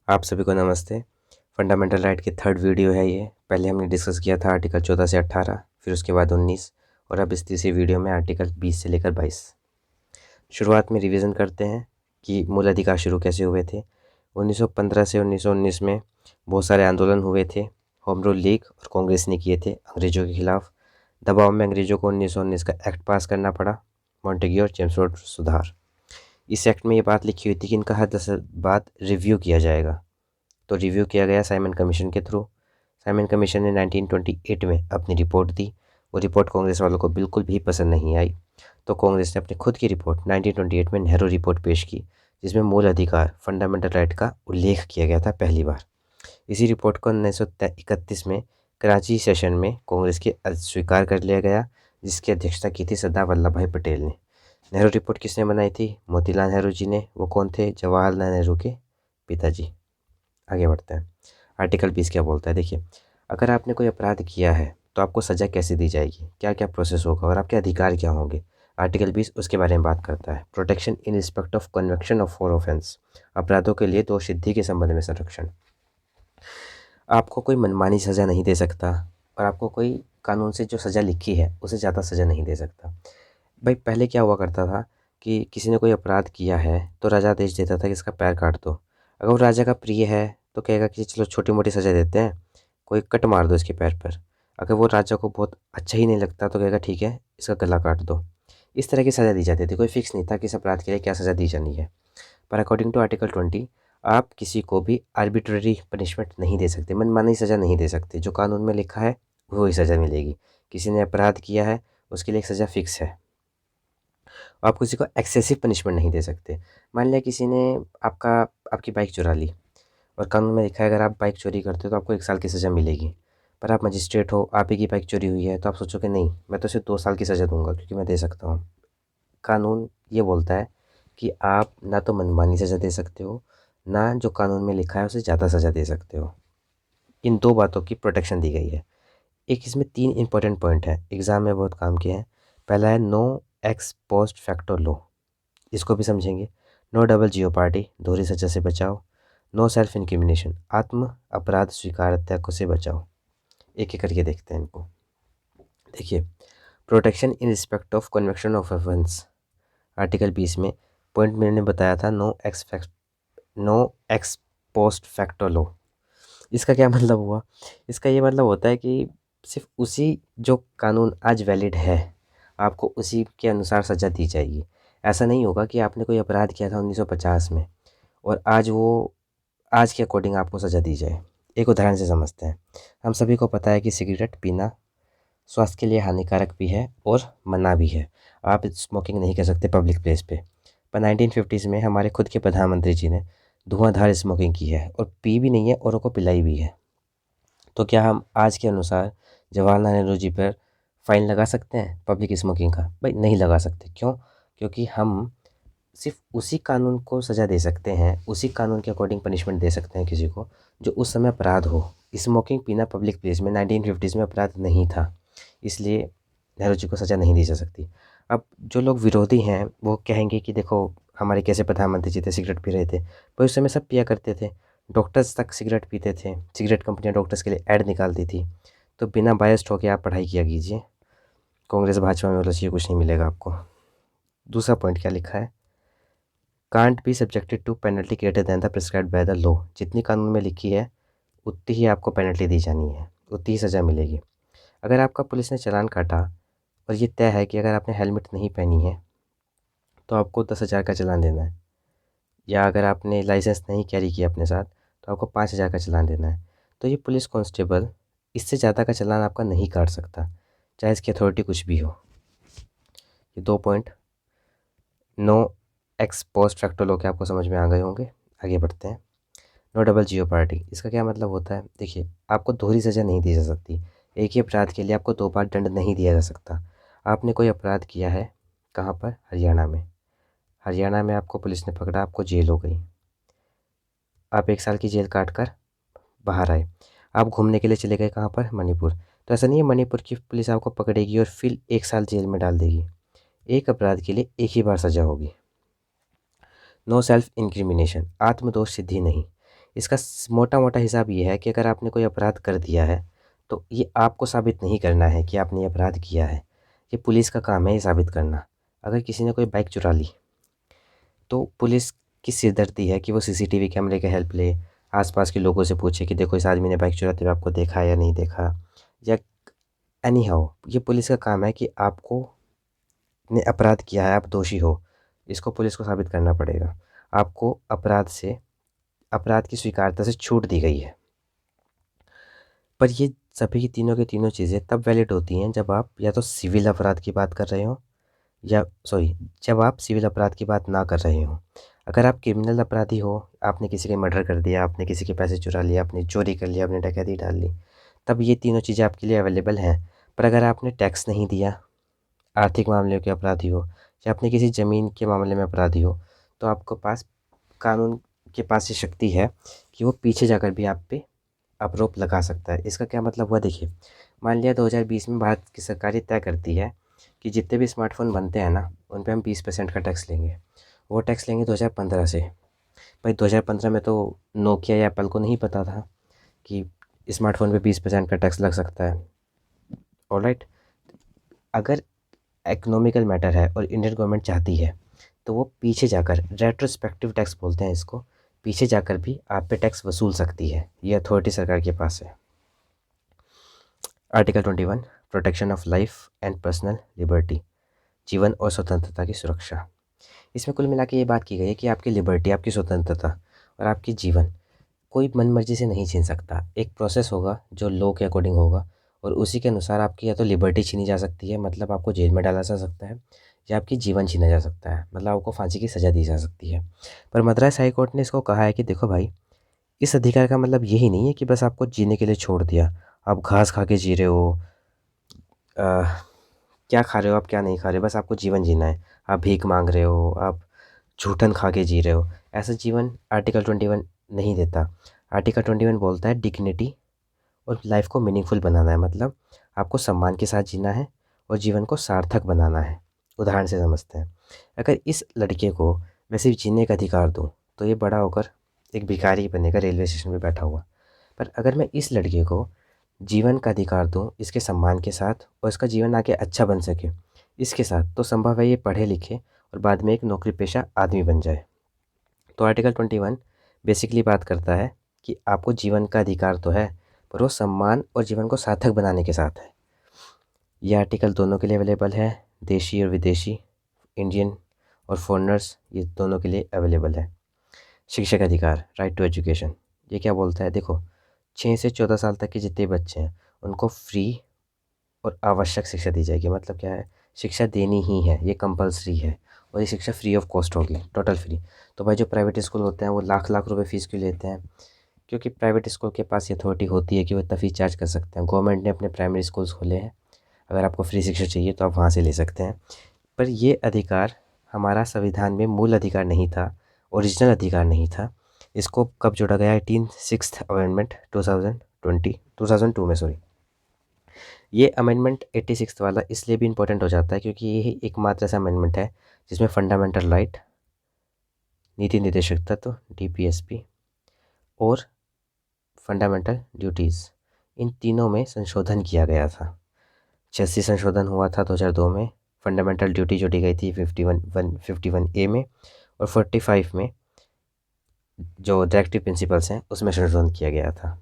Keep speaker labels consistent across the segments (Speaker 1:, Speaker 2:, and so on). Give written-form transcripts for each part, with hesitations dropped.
Speaker 1: आप सभी को नमस्ते। फंडामेंटल राइट की थर्ड वीडियो है ये। पहले हमने डिस्कस किया था आर्टिकल 14 से 18, फिर उसके बाद 19 और अब इस तीसरी वीडियो में आर्टिकल 20 से लेकर 22। शुरुआत में रिवीजन करते हैं कि मूल अधिकार शुरू कैसे हुए थे। 1915 से 1919 में बहुत सारे आंदोलन हुए थे। होम रूल लीग और कांग्रेस ने किए थे अंग्रेज़ों के खिलाफ। दबाव में अंग्रेज़ों को 1919 का एक्ट पास करना पड़ा, मॉन्टेग्यू और जेम्स रोड सुधार। इस एक्ट में ये बात लिखी हुई थी कि इनका हर 10 बाद रिव्यू किया जाएगा। तो रिव्यू किया गया साइमन कमीशन के थ्रू। साइमन कमीशन ने 1928 में अपनी रिपोर्ट दी। वो रिपोर्ट कांग्रेस वालों को बिल्कुल भी पसंद नहीं आई, तो कांग्रेस ने अपनी खुद की रिपोर्ट 1928 में नेहरू रिपोर्ट पेश की, जिसमें मूल अधिकार फंडामेंटल राइट का उल्लेख किया गया था पहली बार। इसी रिपोर्ट को 1931 में कराची सेशन में कांग्रेस के स्वीकार कर लिया गया, जिसकी अध्यक्षता की थी सरदार वल्लभ भाई पटेल ने। नेहरू रिपोर्ट किसने बनाई थी? मोतीलाल नेहरू जी ने। वो कौन थे? जवाहरलाल नेहरू के पिताजी। आगे बढ़ते हैं। आर्टिकल 20 क्या बोलता है, देखिए। अगर आपने कोई अपराध किया है तो आपको सज़ा कैसे दी जाएगी, क्या क्या प्रोसेस होगा और आपके अधिकार क्या होंगे। आर्टिकल 20 उसके बारे में बात करता है। Protection in respect of conviction of for offence, अपराधों के लिए दोष सिद्धि के संबंध में संरक्षण। आपको कोई मनमानी सज़ा नहीं दे सकता और आपको कोई कानून से जो सज़ा लिखी है उससे ज़्यादा सज़ा नहीं दे सकता। भाई पहले क्या हुआ करता था कि किसी ने कोई अपराध किया है तो राजा आदेश देता था कि इसका पैर काट दो। अगर वो राजा का प्रिय है तो कहेगा कि चलो छोटी मोटी सज़ा देते हैं, कोई कट मार दो इसके पैर पर। अगर वो राजा को बहुत अच्छा ही नहीं लगता तो कहेगा ठीक है इसका गला काट दो। इस तरह की सज़ा दी जाती थी, कोई फिक्स नहीं था कि इस अपराध के लिए क्या सज़ा दी जानी है। पर अकॉर्डिंग टू आर्टिकल 20 आप किसी को भी आर्बिट्ररी पनिशमेंट नहीं दे सकते, मनमानी सज़ा नहीं दे सकते। जो कानून में लिखा है वही सज़ा मिलेगी। किसी ने अपराध किया है उसके लिए एक सज़ा फिक्स है। आप किसी को एक्सेसिव पनिशमेंट नहीं दे सकते। मान लिया किसी ने आपकी बाइक चुरा ली और कानून में लिखा है अगर आप बाइक चोरी करते हो तो आपको 1 साल की सज़ा मिलेगी। पर आप मजिस्ट्रेट हो, आप ही की बाइक चोरी हुई है तो आप सोचोगे नहीं, मैं तो सिर्फ 2 साल की सज़ा दूंगा क्योंकि मैं दे सकता हूँ। कानून ये बोलता है कि आप ना तो मनमानी सज़ा दे सकते हो, ना जो कानून में लिखा है उसे ज़्यादा सज़ा दे सकते हो। इन 2 बातों की प्रोटेक्शन दी गई है। एक इसमें 3 इंपॉर्टेंट पॉइंट हैं, एग्ज़ाम में बहुत काम के हैं। पहला है no ex post facto law, इसको भी समझेंगे। नो डबल जियोपार्डी, दोहरी सज़ा से बचाओ। नो सेल्फ इंक्रिमिनेशन, आत्म अपराध स्वीकार्यता को से बचाओ। एक एक करके देखते हैं इनको। देखिए, protection in respect of conviction of offence, article 20 में पॉइंट मैंने बताया था no ex post facto law. इसका क्या मतलब हुआ? इसका ये मतलब होता है कि सिर्फ उसी जो कानून आज वैलिड है आपको उसी के अनुसार सज़ा दी जाएगी। ऐसा नहीं होगा कि आपने कोई अपराध किया था 1950 में और आज के अकॉर्डिंग आपको सज़ा दी जाए। एक उदाहरण से समझते हैं। हम सभी को पता है कि सिगरेट पीना स्वास्थ्य के लिए हानिकारक भी है और मना भी है। आप स्मोकिंग नहीं कर सकते पब्लिक प्लेस पे। पर 1950s में हमारे खुद के प्रधानमंत्री जी ने धुआंधार स्मोकिंग की है और पी भी नहीं है, औरों को पिलाई भी है। तो क्या हम आज के अनुसार जवाहरलाल नेहरू जी पर फ़ाइन लगा सकते हैं पब्लिक स्मोकिंग का? भाई नहीं लगा सकते। क्यों? क्योंकि हम सिर्फ उसी कानून को सज़ा दे सकते हैं, उसी कानून के अकॉर्डिंग पनिशमेंट दे सकते हैं किसी को जो उस समय अपराध हो। स्मोकिंग पीना पब्लिक प्लेस में 1950s में अपराध नहीं था, इसलिए नेहरू जी को सज़ा नहीं दी जा सकती। अब जो लोग विरोधी हैं वो कहेंगे कि देखो हमारे कैसे प्रधानमंत्री जी थे सिगरेट पी रहे थे, पर उस समय सब पिया करते थे। डॉक्टर्स तक सिगरेट पीते थे, सिगरेट कंपनियां डॉक्टर्स के लिए ऐड निकालती थी। तो बिना बायस्ड होकर आप पढ़ाई किया कीजिए। कांग्रेस भाजपा में उलझिए, कुछ नहीं मिलेगा आपको। दूसरा पॉइंट क्या लिखा है? Can't be subjected to penalty greater than the prescribed by the law. जितनी कानून में लिखी है उतनी ही आपको पेनल्टी दी जानी है, उतनी ही सज़ा मिलेगी। अगर आपका पुलिस ने चालान काटा और ये तय है कि अगर आपने हेलमेट नहीं पहनी है तो आपको 10,000 का चालान देना है, या अगर आपने लाइसेंस नहीं कैरी किया अपने साथ तो आपको 5,000 का चालान देना है। तो ये पुलिस कांस्टेबल इससे ज़्यादा का चालान आपका नहीं काट सकता, चाहे इसकी अथॉरिटी कुछ भी हो। ये 2 point no ex post facto law के आपको समझ में आ गए होंगे। आगे बढ़ते हैं। नो डबल जियोपार्डी, इसका क्या मतलब होता है? देखिए, आपको दोहरी सज़ा नहीं दी जा सकती। एक ही अपराध के लिए आपको 2 बार दंड नहीं दिया जा सकता। आपने कोई अपराध किया है, कहाँ पर? हरियाणा में। हरियाणा में आपको पुलिस ने पकड़ा, आपको जेल हो गई। आप 1 साल की जेल काट कर बाहर आए। आप घूमने के लिए चले गए, कहाँ पर? मणिपुर। तो ऐसा नहीं है मणिपुर की पुलिस आपको पकड़ेगी और फिर 1 साल जेल में डाल देगी। एक अपराध के लिए एक ही बार सज़ा होगी। नो सेल्फ इंक्रिमिनेशन, आत्मदोष सिद्धि नहीं। इसका मोटा मोटा हिसाब ये है कि अगर आपने कोई अपराध कर दिया है तो ये आपको साबित नहीं करना है कि आपने ये अपराध किया है, ये पुलिस का काम है ये साबित करना। अगर किसी ने कोई बाइक चुरा ली तो पुलिस की सिरदर्दी है कि वो सीसीटीवी कैमरे की हेल्प ले, आसपास के लोगों से पूछे कि देखो इस आदमी ने बाइक चुराते हुए आपको देखा या नहीं देखा, या एनी हाउ ये पुलिस का काम है कि आपको ने अपराध किया है, आप दोषी हो, इसको पुलिस को साबित करना पड़ेगा। आपको अपराध की स्वीकार्यता से छूट दी गई है। पर ये सभी की तीनों की तीनों चीज़ें तब वैलिड होती हैं जब आप या तो सिविल अपराध की बात कर रहे हो, या सॉरी, जब आप सिविल अपराध की बात ना कर रहे हो। अगर आप क्रिमिनल अपराधी हो, आपने किसी का मर्डर कर दिया, आपने किसी के पैसे चुरा लिया, आपने चोरी कर लिया, आपने डकैती डाल ली, तब ये तीनों चीज़ें आपके लिए अवेलेबल हैं। पर अगर आपने टैक्स नहीं दिया, आर्थिक मामले के अपराधी हो, या अपनी किसी ज़मीन के मामले में अपराधी हो, तो आपके पास कानून के पास ये शक्ति है कि वो पीछे जाकर भी आप पे आरोप लगा सकता है। इसका क्या मतलब हुआ देखिए, मान लिया 2020 में भारत की सरकार ये तय करती है कि जितने भी स्मार्टफ़ोन बनते हैं ना, उन पे हम 20% का टैक्स लेंगे। वो टैक्स लेंगे 2015 से। भाई 2015 में तो नोकिया या एप्पल को नहीं पता था कि स्मार्टफ़ोन पे 20% का टैक्स लग सकता है। ऑलराइट, अगर इकोनॉमिकल मैटर है और इंडियन गवर्नमेंट चाहती है तो वो पीछे जाकर, रेट्रोस्पेक्टिव टैक्स बोलते हैं इसको, पीछे जाकर भी आप पे टैक्स वसूल सकती है। ये अथॉरिटी सरकार के पास है। Article 21, protection of life and personal liberty, जीवन और स्वतंत्रता की सुरक्षा। इसमें कुल मिला के ये बात की गई है कि आपकी लिबर्टी, आपकी स्वतंत्रता और आपकी जीवन कोई मन मर्जी से नहीं छीन सकता। एक प्रोसेस होगा जो लॉ के अकॉर्डिंग होगा, और उसी के अनुसार आपकी या तो लिबर्टी छीनी जा सकती है, मतलब आपको जेल में डाला जा सकता है, या आपकी जीवन छीना जा सकता है, मतलब आपको फांसी की सज़ा दी जा सकती है। पर मद्रास हाई कोर्ट ने इसको कहा है कि देखो भाई, इस अधिकार का मतलब यही नहीं है कि बस आपको जीने के लिए छोड़ दिया, आप घास खा के जी रहे हो, क्या खा रहे हो आप, क्या नहीं खा रहे हो, बस आपको जीवन जीना है, आप भीख मांग रहे हो, आप झूठन खा के जी रहे हो, ऐसा जीवन आर्टिकल 21 नहीं देता। आर्टिकल 21 बोलता है डिग्निटी और लाइफ को मीनिंगफुल बनाना है, मतलब आपको सम्मान के साथ जीना है और जीवन को सार्थक बनाना है। उदाहरण से समझते हैं, अगर इस लड़के को मैं सिर्फ जीने का अधिकार दूँ तो ये बड़ा होकर एक भिखारी बनेगा रेलवे स्टेशन पे बैठा हुआ। पर अगर मैं इस लड़के को जीवन का अधिकार दूँ इसके सम्मान के साथ, और इसका जीवन आगे अच्छा बन सके इसके साथ, तो संभव है ये पढ़े लिखे और बाद में एक नौकरी पेशा आदमी बन जाए। तो आर्टिकल 21 बेसिकली बात करता है कि आपको जीवन का अधिकार तो है, पर वो सम्मान और जीवन को सार्थक बनाने के साथ है। ये आर्टिकल दोनों के लिए अवेलेबल है, देशी और विदेशी, इंडियन और फॉरेनर्स, ये दोनों के लिए अवेलेबल है। शिक्षक अधिकार, राइट टू एजुकेशन, ये क्या बोलता है देखो, 6 से 14 साल तक के जितने बच्चे हैं उनको फ्री और आवश्यक शिक्षा दी जाएगी। मतलब क्या है, शिक्षा देनी ही है, ये कंपलसरी है, और ये शिक्षा फ्री ऑफ कॉस्ट होगी, टोटल फ्री। तो भाई जो प्राइवेट स्कूल होते हैं वो लाख लाख रुपए फ़ीस क्यों लेते हैं? क्योंकि प्राइवेट स्कूल के पास ये अथॉरिटी होती है कि वो इतना फ़ीस चार्ज कर सकते हैं। गवर्नमेंट ने अपने प्राइमरी स्कूल्स खोले हैं, अगर आपको फ्री शिक्षा चाहिए तो आप वहाँ से ले सकते हैं। पर ये अधिकार हमारा संविधान में मूल अधिकार नहीं था, ओरिजिनल अधिकार नहीं था। इसको कब जोड़ा गया? 18 अमेंडमेंट 2002 में, सॉरी। ये अमेंडमेंट 86 वाला इसलिए भी इम्पोर्टेंट हो जाता है क्योंकि ये एकमात्र ऐसा अमेंडमेंट है जिसमें फंडामेंटल राइट, नीति निर्देशक तत्व डीपीएसपी और फंडामेंटल ड्यूटीज़, इन तीनों में संशोधन किया गया था। 86 संशोधन हुआ था 2002 में, फंडामेंटल ड्यूटी जोड़ी गई थी 51A में, और 45 में जो डायरेक्टिव प्रिंसिपल्स हैं उसमें संशोधन किया गया था।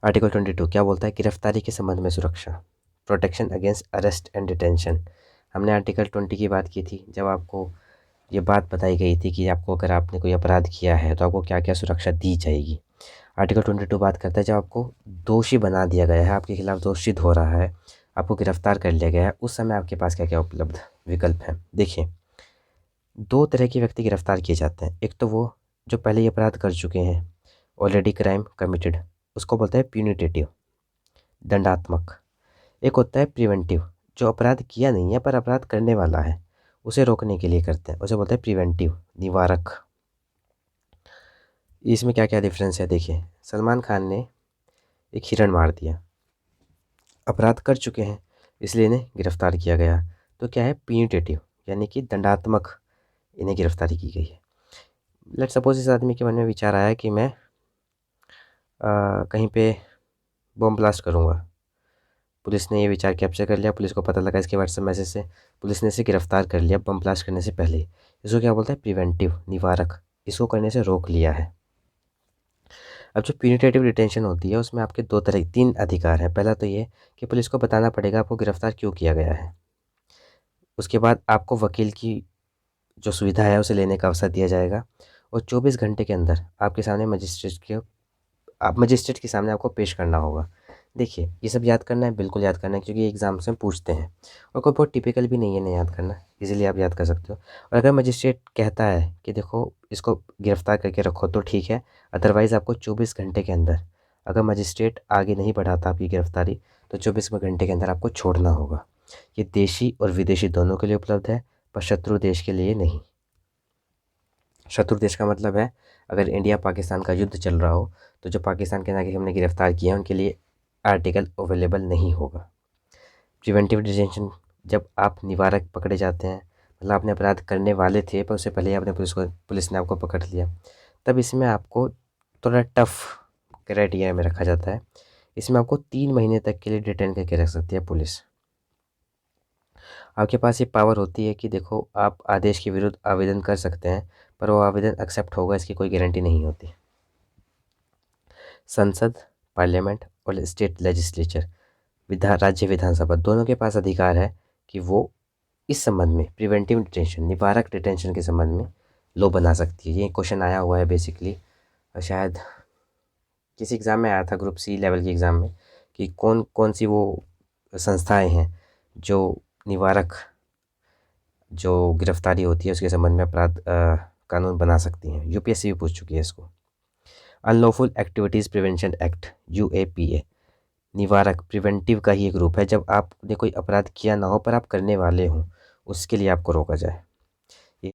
Speaker 1: आर्टिकल 22 क्या बोलता है? गिरफ्तारी के संबंध में सुरक्षा, protection against arrest and detention. हमने आर्टिकल 20 की बात की थी जब आपको ये बात बताई गई थी कि आपको, अगर आपने कोई अपराध किया है तो आपको क्या क्या सुरक्षा दी जाएगी। आर्टिकल 22 बात करता है जब आपको दोषी बना दिया गया है, आपके खिलाफ दोष सिद्ध हो रहा है, आपको गिरफ्तार कर लिया गया है, उस समय आपके पास क्या क्या उपलब्ध विकल्प हैं। देखिए, 2 तरह के व्यक्ति गिरफ्तार किए जाते हैं। एक तो वो जो पहले ही अपराध कर चुके हैं, ऑलरेडी क्राइम कमिटेड, उसको बोलते हैं प्यूनिटेटिव, दंडात्मक। एक होता है प्रिवेंटिव, जो अपराध किया नहीं है पर अपराध करने वाला है, उसे रोकने के लिए करते हैं, उसे बोलते हैं प्रिवेंटिव, निवारक। इसमें क्या क्या डिफरेंस है देखिए, सलमान खान ने एक हिरण मार दिया, अपराध कर चुके हैं इसलिए इन्हें गिरफ्तार किया गया, तो क्या है, प्यूनिटेटिव, यानी कि दंडात्मक इन्हें गिरफ्तारी की गई है। लेट्स सपोज इस आदमी के मन में विचार आया कि मैं कहीं पे बम ब्लास्ट करूँगा। पुलिस ने ये विचार कैप्चर कर लिया, पुलिस को पता लगा इसके व्हाट्सएप मैसेज से, पुलिस ने इसे गिरफ्तार कर लिया बम ब्लास्ट करने से पहले। इसको क्या बोलता है? प्रिवेंटिव, निवारक। इसको करने से रोक लिया है। अब जो प्यूनिटेटिव डिटेंशन होती है उसमें आपके तीन अधिकार हैं। पहला तो ये कि पुलिस को बताना पड़ेगा आपको गिरफ्तार क्यों किया गया है। उसके बाद आपको वकील की जो सुविधा है उसे लेने का अवसर दिया जाएगा, और 24 घंटे के अंदर आपके सामने मजिस्ट्रेट के सामने आपको पेश करना होगा। देखिए, ये सब याद करना है, बिल्कुल याद करना है, क्योंकि एग्ज़ाम्स में पूछते हैं और कोई बहुत टिपिकल भी नहीं है नहीं याद करना, इजीली आप याद कर सकते हो। और अगर मजिस्ट्रेट कहता है कि देखो इसको गिरफ्तार करके रखो तो ठीक है, अदरवाइज़ आपको 24 घंटे के अंदर, अगर मजिस्ट्रेट आगे नहीं बढ़ाता आपकी गिरफ्तारी, तो 24 घंटे के अंदर आपको छोड़ना होगा। ये देशी और विदेशी दोनों के लिए उपलब्ध है, पर शत्रु देश के लिए नहीं। शत्रु देश का मतलब है अगर इंडिया पाकिस्तान का युद्ध चल रहा हो तो जो पाकिस्तान के नागरिक हमने गिरफ्तार किए हैं उनके लिए आर्टिकल अवेलेबल नहीं होगा। प्रिवेंटिव डिटेंशन, जब आप निवारक पकड़े जाते हैं, मतलब आपने अपराध करने वाले थे पर उससे पहले ही आपने पुलिस ने आपको पकड़ लिया, तब इसमें आपको थोड़ा टफ क्राइटेरिया में रखा जाता है। इसमें आपको 3 महीने तक के लिए डिटेन करके रख सकती है पुलिस। आपके पास ये पावर होती है कि देखो आप आदेश के विरुद्ध आवेदन कर सकते हैं, पर वो आवेदन एक्सेप्ट होगा इसकी कोई गारंटी नहीं होती। संसद, पार्लियामेंट और स्टेट लेजिस्लेचर, राज्य विधानसभा, दोनों के पास अधिकार है कि वो इस संबंध में प्रिवेंटिव डिटेंशन, निवारक डिटेंशन के संबंध में लॉ बना सकती है। ये क्वेश्चन आया हुआ है बेसिकली, शायद किसी एग्ज़ाम में आया था, ग्रुप सी लेवल की एग्ज़ाम में, कि कौन कौन सी वो संस्थाएं हैं जो निवारक जो गिरफ्तारी होती है उसके संबंध में अपराध कानून बना सकती हैं। यूपीएससी भी पूछ चुकी है इसको। Unlawful activities prevention act, UAPA, निवारक प्रिवेंटिव का ही एक रूप है। जब आपने कोई अपराध किया ना हो पर आप करने वाले हों, उसके लिए आपको रोका जाए।